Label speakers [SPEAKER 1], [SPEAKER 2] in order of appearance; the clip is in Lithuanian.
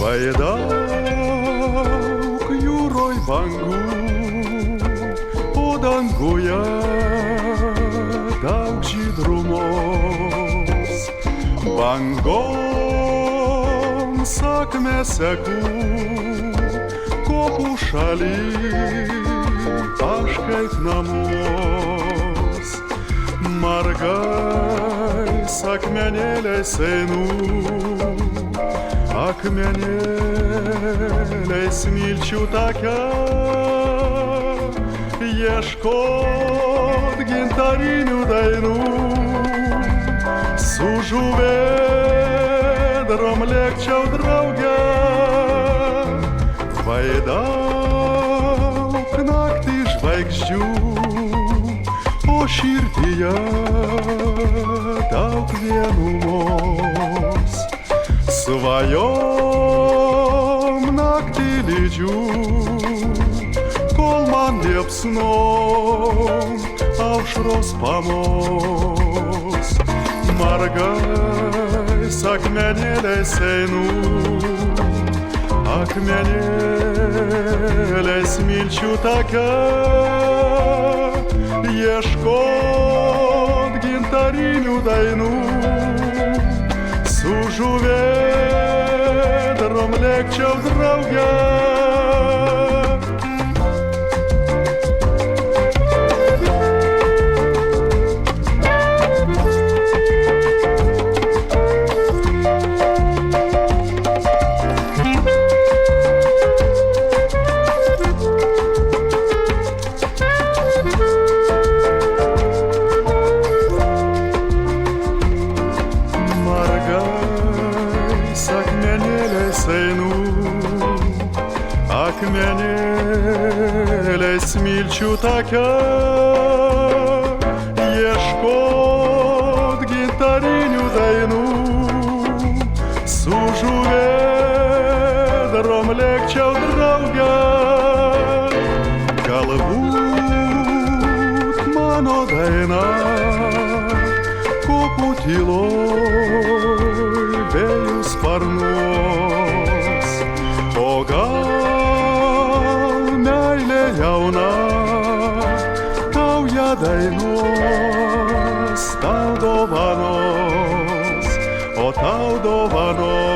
[SPEAKER 1] Vaidāk jūroj bangu, o dangoje daug žydrumos. Bangom sakmę seku, kopų šaly, aš kaip namuos. Margais akmenėliais einu, akmenėliais smilčių take, ieškot gintarinių dainų. Su žuvėdrom lėkčiau drauge, vaidāk naktį žvaigždžių, o širdyje daug vienumos. Svajom naktį lydžiu, kol man liepsnom aušros pamos. Margais akmenėliais einu, akmenėliais smilčių take, ieškot gintarinių dainų. Su žuvėdrom lėkčiau drauge. Akmenėliais smilčių take, ieškot gintarinių dainų. Su žuvėdrom lėkčiau drauge. Galbūt mano daina kopų tyloj vėjų sparnuos, o gal jauna, tau ją dainuos, tau dovanos, o tau dovanos.